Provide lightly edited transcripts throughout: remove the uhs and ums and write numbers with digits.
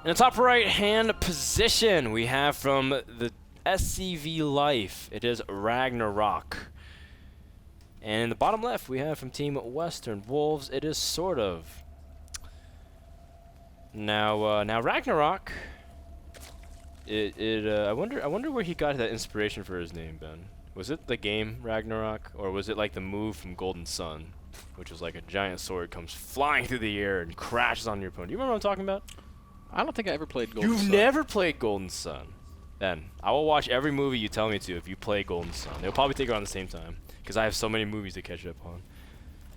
In the top right-hand position, we have from the SCV Life, it is Ragnarok. And in the bottom left, we have from Team Western Wolves, it is Sortof. Now Ragnarok. I wonder where he got that inspiration for his name, Ben. Was it the game Ragnarok, or was it like the move from Golden Sun, which is like a giant sword comes flying through the air and crashes on your opponent? Do you remember what I'm talking about? I don't think I ever played Golden Sun. You've never played Golden Sun. Then I will watch every movie you tell me to if you play Golden Sun. They'll probably take it around the same time because I have so many movies to catch up on.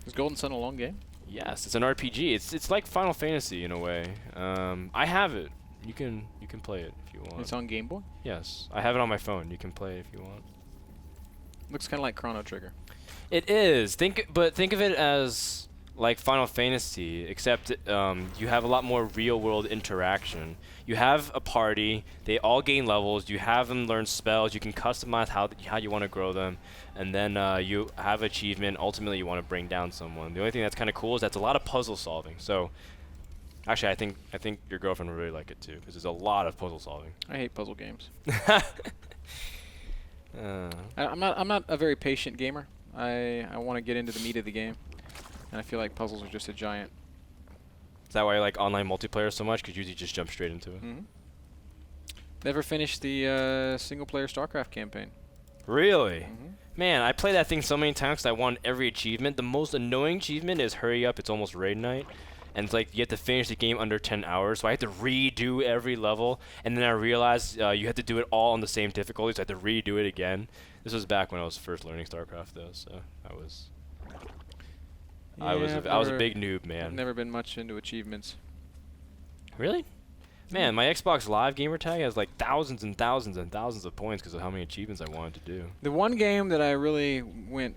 Is Golden Sun a long game? Yes, it's an RPG. It's like Final Fantasy in a way. I have it. You can play it if you want. It's on Game Boy? Yes, I have it on my phone. You can play it if you want. Looks kind of like Chrono Trigger. It is. Think of it as like Final Fantasy, except you have a lot more real-world interaction. You have a party. They all gain levels. You have them learn spells. You can customize how you want to grow them, and then you have achievement. Ultimately, you want to bring down someone. The only thing that's kind of cool is that's a lot of puzzle solving. So, actually, I think your girlfriend would really like it too, because there's a lot of puzzle solving. I hate puzzle games. I'm not a very patient gamer. I want to get into the meat of the game. And I feel like puzzles are just a giant. Is that why you like online multiplayer so much? Because you just jump straight into it. Mm-hmm. Never finished the single-player StarCraft campaign. Really? Mm-hmm. Man, I play that thing so many times because I won every achievement. The most annoying achievement is hurry up, it's almost raid night. And it's like you have to finish the game under 10 hours. So I had to redo every level. And then I realized you had to do it all on the same difficulty. So I had to redo it again. This was back when I was first learning StarCraft, though. So I was... Yeah, I was a big noob, man. I've never been much into achievements. Really? Man, my Xbox Live gamer tag has like thousands and thousands and thousands of points because of how many achievements I wanted to do. The one game that I really went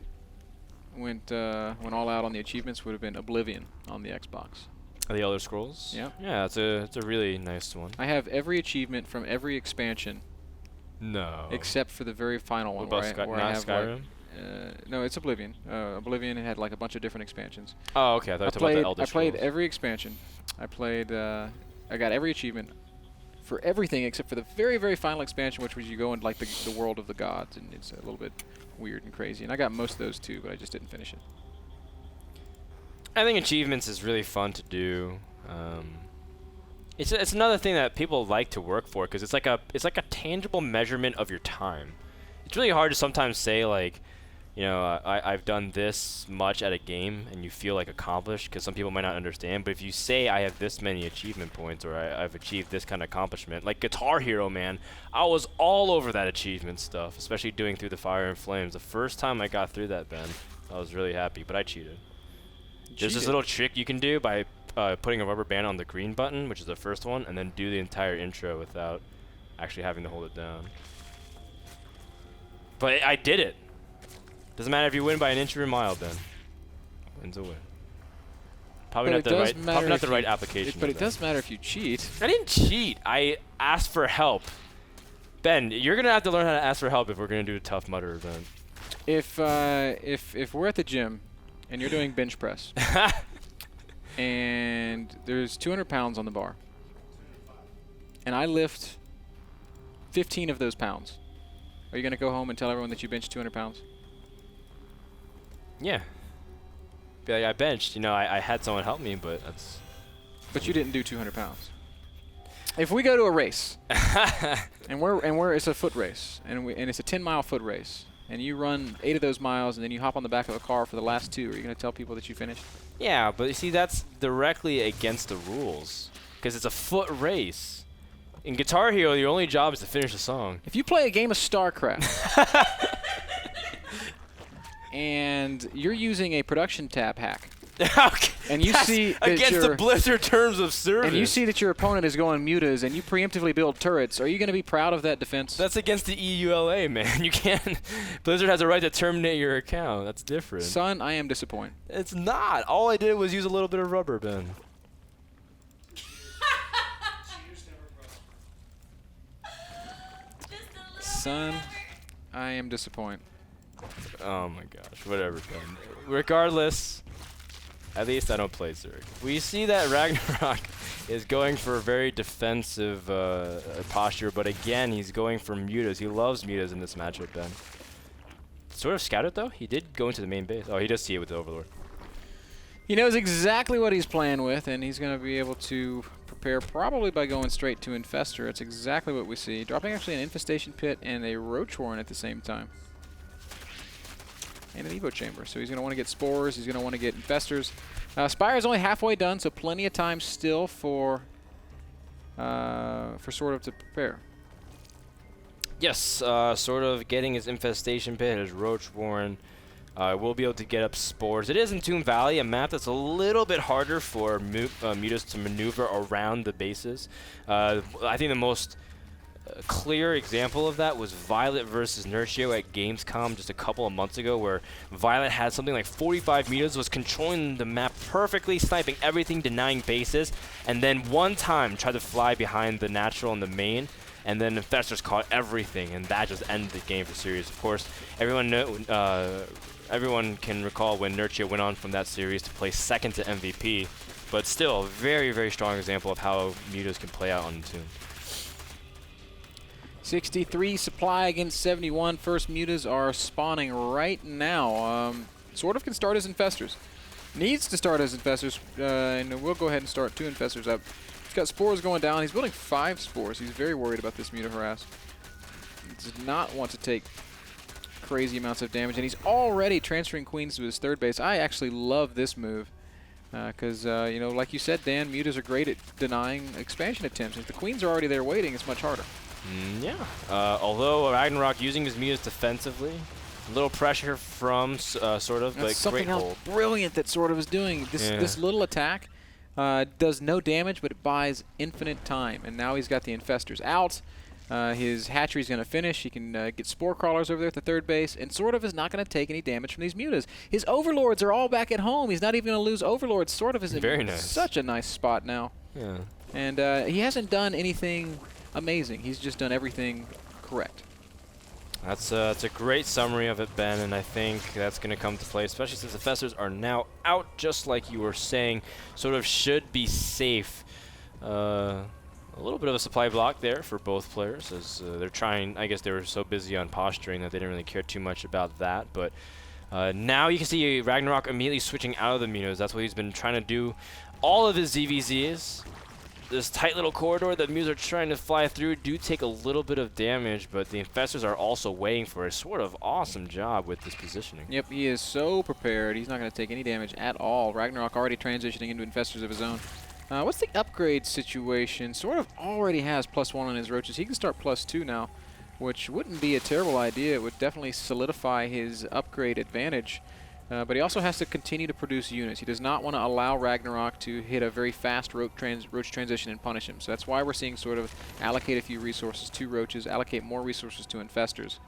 all out on the achievements would have been Oblivion on the Xbox. The Elder Scrolls? Yeah. Yeah, it's a really nice one. I have every achievement from every expansion. No. Except for the very final one. What about where I have Skyrim? Like, no, it's Oblivion. Oblivion had like a bunch of different expansions. Oh, okay. I thought you were talking about the Elder Scrolls. I played every expansion. I got every achievement for everything except for the very, very final expansion, which was you go into like the world of the gods, and it's a little bit weird and crazy. And I got most of those too, but I just didn't finish it. I think achievements is really fun to do. It's another thing that people like to work for because it's like a tangible measurement of your time. It's really hard to sometimes say like, you know, I've done this much at a game and you feel like accomplished because some people might not understand. But if you say I have this many achievement points or I've achieved this kind of accomplishment, like Guitar Hero, man, I was all over that achievement stuff, especially doing Through the Fire and Flames. The first time I got through that, Ben, I was really happy, but I cheated. There's this little trick you can do by putting a rubber band on the green button, which is the first one, and then do the entire intro without actually having to hold it down. But I did it. Doesn't matter if you win by an inch or a mile, Ben. Win's a win. Probably not the right application. But it does matter if you cheat. I didn't cheat. I asked for help. Ben, you're gonna have to learn how to ask for help if we're gonna do a Tough Mudder event. If we're at the gym and you're doing bench press and there's 200 pounds on the bar and I lift 15 of those pounds, are you going to go home and tell everyone that you benched 200 pounds? Yeah. Be like, I benched. You know, I had someone help me, but that's... But you didn't do 200 pounds. If we go to a race, and it's a foot race, and it's a 10-mile foot race, and you run 8 of those miles, and then you hop on the back of a car for the last 2, are you going to tell people that you finished? Yeah, but you see, that's directly against the rules, because it's a foot race. In Guitar Hero, your only job is to finish a song. If you play a game of StarCraft, and you're using a production tab hack, okay. And you see that against the Blizzard terms of service. And you see that your opponent is going mutas, and you preemptively build turrets. Are you going to be proud of that defense? That's against the EULA, man. You can't. Blizzard has a right to terminate your account. That's different. Son, I am disappointed. It's not. All I did was use a little bit of rubber, Ben. Son, I am disappointed. Oh my gosh. Whatever, Ben. Regardless. At least I don't play Zerg. We see that Ragnarok is going for a very defensive posture, but again, he's going for mutas. He loves mutas in this matchup, Ben. Sort of scouted, though. He did go into the main base. Oh, he does see it with the Overlord. He knows exactly what he's playing with, and he's going to be able to prepare probably by going straight to Infestor. It's exactly what we see. Dropping actually an Infestation Pit and a Ro4 at the same time. And an Evo Chamber. So he's going to want to get Spores. He's going to want to get Infestors. Spire's only halfway done, so plenty of time still for Sortof to prepare. Yes, sort of getting his Infestation Pit, his Roach Warren. We'll be able to get up Spores. It is Entombed Valley, a map that's a little bit harder for mutas to maneuver around the bases. I think the most clear example of that was Violet versus Nertio at Gamescom just a couple of months ago, where Violet had something like 45 mutas, was controlling the map perfectly, sniping everything, denying bases, and then one time tried to fly behind the natural and the main, and then Infestors caught everything, and that just ended the game for Series. Of course, everyone can recall when Nertio went on from that series to play second to MVP, but still a very, very strong example of how mutas can play out on Entombed. 63 supply against 71. First mutas are spawning right now. Sortof can start as Infestors. Needs to start as Infestors, and we'll go ahead and start 2 Infestors up. He's got Spores going down. He's building 5 Spores. He's very worried about this muta harass. He does not want to take crazy amounts of damage, and he's already transferring queens to his third base. I actually love this move because, you know, like you said, Dan, mutas are great at denying expansion attempts. If the queens are already there waiting, it's much harder. Yeah. Although Ragnarok using his mutas defensively, a little pressure from Sortof, but something great else hold. Brilliant that Sortof is doing. This little attack does no damage, but it buys infinite time. And now he's got the Infestors out. His hatchery's going to finish. He can get Spore Crawlers over there at the third base, and Sortof is not going to take any damage from these mutas. His Overlords are all back at home. He's not even going to lose Overlords. Sortof is in such a nice spot now. Yeah. And he hasn't done anything amazing. He's just done everything correct. That's a great summary of it, Ben, and I think that's going to come to play, especially since the Infestors are now out, just like you were saying. Sortof should be safe. A little bit of a supply block there for both players, as they're trying. I guess they were so busy on posturing that they didn't really care too much about that. But now you can see Ragnarok immediately switching out of the mutas. That's what he's been trying to do. All of his ZVZs, this tight little corridor that mutas are trying to fly through, do take a little bit of damage, but the Infestors are also waiting for a sort of awesome job with this positioning. Yep, he is so prepared. He's not going to take any damage at all. Ragnarok already transitioning into Infestors of his own. What's the upgrade situation? Sortof already has +1 on his roaches. He can start +2 now, which wouldn't be a terrible idea. It would definitely solidify his upgrade advantage. But he also has to continue to produce units. He does not want to allow Ragnarok to hit a very fast roach transition and punish him. So that's why we're seeing Sortof allocate a few resources to roaches, allocate more resources to Infestors.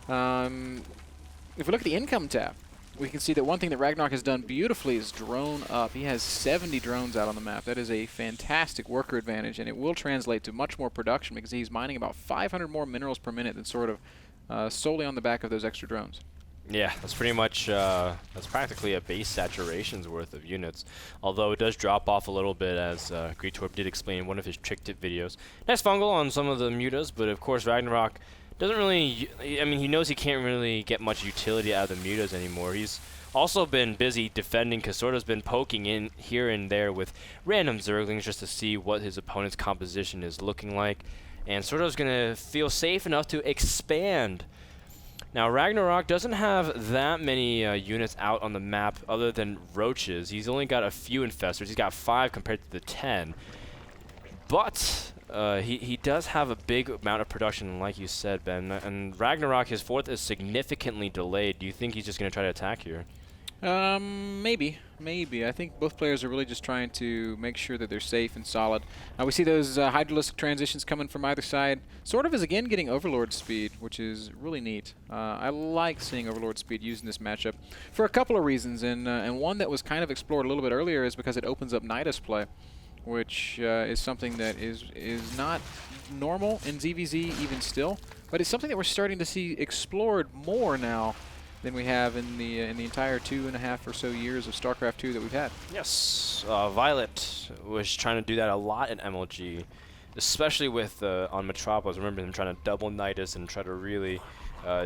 If we look at the income tab, we can see that one thing that Ragnarok has done beautifully is drone up. He has 70 drones out on the map. That is a fantastic worker advantage, and it will translate to much more production because he's mining about 500 more minerals per minute than Sortof, solely on the back of those extra drones. Yeah, that's pretty much, that's practically a base saturation's worth of units. Although it does drop off a little bit, as Greetorp did explain in one of his trick tip videos. Nice fungal on some of the mutas, but of course Ragnarok doesn't really, I mean, he knows he can't really get much utility out of the mutas anymore. He's also been busy defending, because Sortof's been poking in here and there with random Zerglings just to see what his opponent's composition is looking like. And Sortof's going to feel safe enough to expand. Now, Ragnarok doesn't have that many units out on the map other than roaches. He's only got a few Infestors. He's got 5 compared to the 10. But he does have a big amount of production, like you said, Ben. And Ragnarok, his 4th is significantly delayed. Do you think he's just going to try to attack here? Maybe. I think both players are really just trying to make sure that they're safe and solid. We see those hydralistic transitions coming from either side. Sortof is again getting Overlord speed, which is really neat. I like seeing Overlord speed used in this matchup for a couple of reasons, and one that was kind of explored a little bit earlier is because it opens up Nidus play, which is something that is not normal in ZVZ even still, but it's something that we're starting to see explored more now than we have in the entire 2.5 or so years of StarCraft 2 that we've had. Yes, Violet was trying to do that a lot in MLG, especially with on Metropolis. I remember them trying to double Nidus and try to really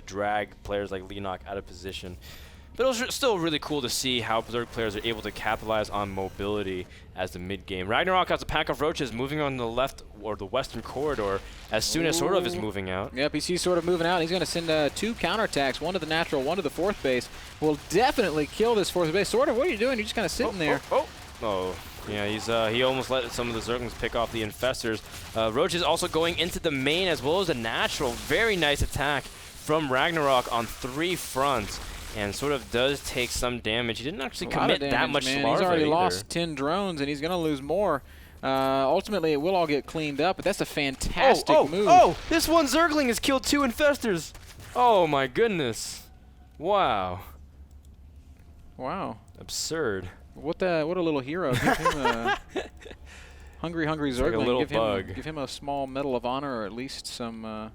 drag players like Leenock out of position. But it was still really cool to see how Berserk players are able to capitalize on mobility as the mid-game. Ragnarok has a pack of roaches moving on the left or the western corridor as soon as Sortof is moving out. Yep, he sees Sortof moving out. He's going to send 2 counterattacks, one to the natural, one to the 4th base. Will definitely kill this 4th base. Sortof, what are you doing? You're just kind of sitting there. Oh. Yeah, he almost let some of the Zerglings pick off the Infestors. Roach is also going into the main as well as the natural. Very nice attack from Ragnarok on 3 fronts. And sort of does take some damage. He didn't actually commit that much larva. He's already either. lost 10 drones, and he's going to lose more. Ultimately, it will all get cleaned up, but that's a fantastic move. Oh, this one Zergling has killed 2 Infestors. Oh, my goodness. Wow. Wow. Absurd. What a little hero. Give him a hungry Zergling. Like a little bug. Give him a small Medal of Honor, or at least some...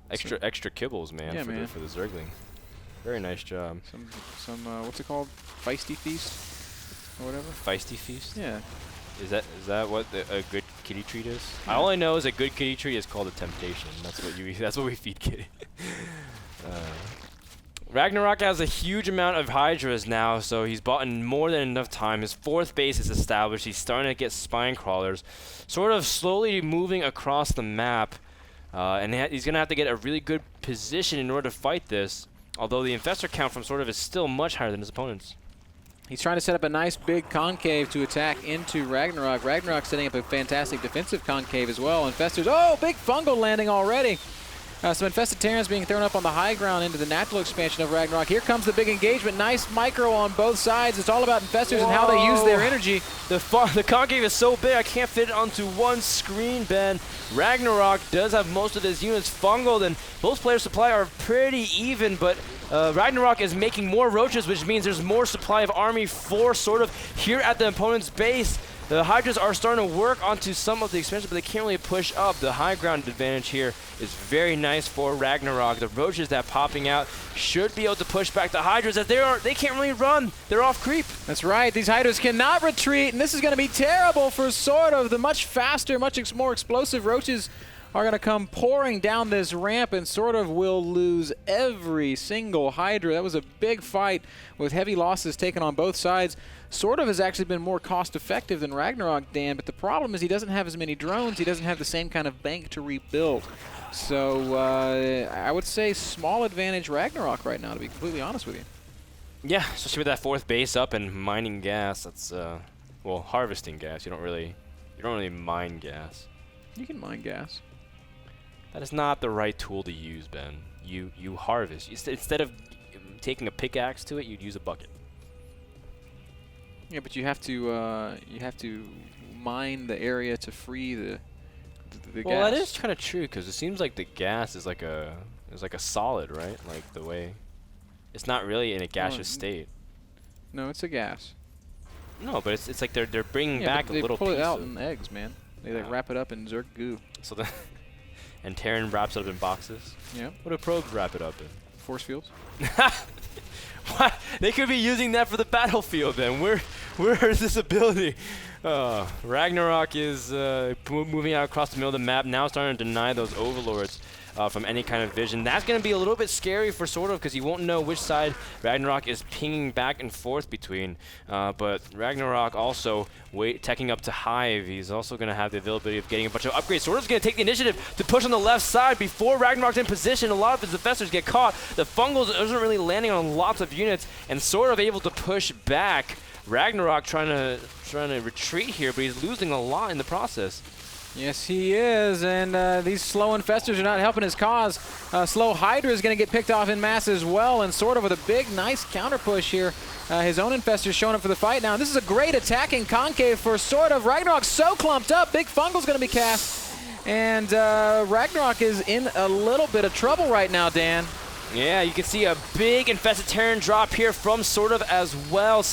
extra kibbles, man, for the Zergling. Very nice job. Some what's it called? Feisty Feast or whatever? Feisty Feast? Yeah. Is that what a good kitty treat is? Yeah. All I know is a good kitty treat is called a temptation. That's what we feed kitty. Ragnarok has a huge amount of Hydras now, so he's bought in more than enough time. His 4th base is established. He's starting to get spine crawlers, sort of slowly moving across the map, and he's gonna have to get a really good position in order to fight this. Although the Infestor count from Sortof is still much higher than his opponents. He's trying to set up a nice big concave to attack into Ragnarok. Ragnarok setting up a fantastic defensive concave as well. Infestors, big fungal landing already. Some infested Terrans being thrown up on the high ground into the natural expansion of Ragnarok. Here comes the big engagement. Nice micro on both sides. It's all about Infestors and how they use their energy. The concave is so big I can't fit it onto one screen, Ben. Ragnarok does have most of his units fungled, and both players' supply are pretty even, but Ragnarok is making more roaches, which means there's more supply of army for Sortof here at the opponent's base. The Hydras are starting to work onto some of the expansion, but they can't really push up. The high ground advantage here is very nice for Ragnarok. The roaches that popping out should be able to push back the Hydras as they can't really run. They're off creep. That's right. These Hydras cannot retreat, and this is going to be terrible for Sortof. The much faster, much more explosive roaches are going to come pouring down this ramp, and Sortof will lose every single Hydra. That was a big fight with heavy losses taken on both sides. Sortof has actually been more cost-effective than Ragnarok, Dan, but the problem is he doesn't have as many drones. He doesn't have the same kind of bank to rebuild. So I would say small advantage Ragnarok right now, to be completely honest with you. Yeah, especially with that 4th base up and mining gas. That's well, harvesting gas. You don't really mine gas. You can mine gas. That is not the right tool to use, Ben. You harvest. Instead of taking a pickaxe to it, you'd use a bucket. Yeah, but you have to mine the area to free the gas. Well, that is kind of true, because it seems like the gas is like a solid, right? Like the way it's not really in a gaseous state. No, it's a gas. No, but it's like they're bringing back a little piece. They pull it out in eggs, man. They like wrap it up in Zerg goo. So and Terran wraps it up in boxes. Yeah. What do probes wrap it up in? Force fields. What? They could be using that for the battlefield then. Where is this ability? Ragnarok is moving out across the middle of the map, now starting to deny those overlords from any kind of vision. That's going to be a little bit scary for Sortof, because he won't know which side Ragnarok is pinging back and forth between. But Ragnarok also teching up to Hive. He's also going to have the availability of getting a bunch of upgrades. Sortof's going to take the initiative to push on the left side before Ragnarok's in position. A lot of his defenders get caught. The Fungals isn't really landing on lots of units, and Sortof able to push back. Ragnarok trying to retreat here, but he's losing a lot in the process. Yes, he is, and these slow Infestors are not helping his cause. Slow Hydra is going to get picked off in mass as well, and Sortof with a big, nice counter push here. His own Infestors showing up for the fight now. This is a great attacking concave for Sortof. Ragnarok's so clumped up, big Fungal's going to be cast, and Ragnarok is in a little bit of trouble right now, Dan. Yeah, you can see a big Infested Terran drop here from Sortof as well.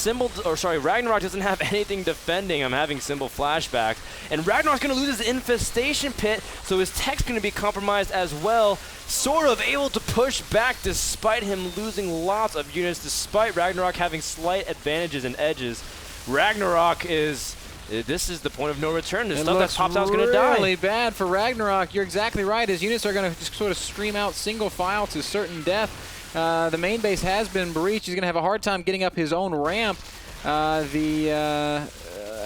Ragnarok doesn't have anything defending. I'm having Symbol flashbacks. And Ragnarok's going to lose his Infestation Pit, so his tech's going to be compromised as well. Sortof able to push back despite him losing lots of units, despite Ragnarok having slight advantages and edges. Ragnarok is... This is the point of no return. The stuff that pops out is going to die. Really bad for Ragnarok. You're exactly right. His units are going to just sort of stream out single file to certain death. The main base has been breached. He's going to have a hard time getting up his own ramp. The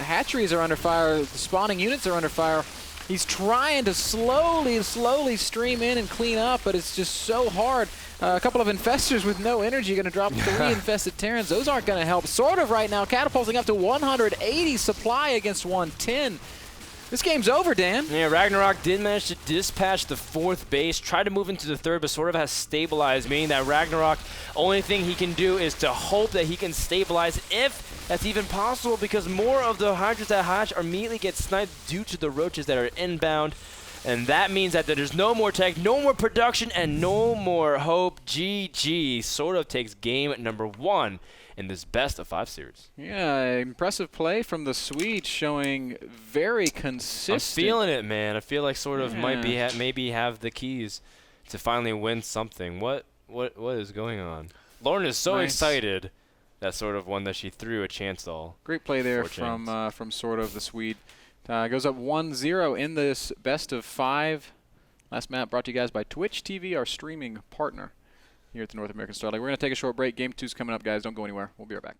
hatcheries are under fire. The spawning units are under fire. He's trying to slowly stream in and clean up, but it's just so hard. A couple of infestors with no energy going to drop 3 infested Terrans. Those aren't going to help. Sortof right now catapulting up to 180 supply against 110. This game's over, Dan. Yeah, Ragnarok did manage to dispatch the 4th base, tried to move into the 3rd, but Sortof has stabilized, meaning that Ragnarok, only thing he can do is to hope that he can stabilize, if that's even possible, because more of the Hydras that hatch immediately get sniped due to the roaches that are inbound. And that means that there's no more tech, no more production, and no more hope. GG. Sortof takes game number 1 in this best-of-5 series. Yeah, impressive play from the Swedes, showing very consistent. I'm feeling it, man. I feel like Sortof might be maybe have the keys to finally win something. What is going on? Lauren is so excited that Sortof won that she threw a chance all. Great play there from Sortof, the Swede. Goes up 1-0 in this best-of-5. Last map brought to you guys by Twitch TV, our streaming partner here at the North American Star League. We're going to take a short break. Game 2's coming up, guys. Don't go anywhere. We'll be right back.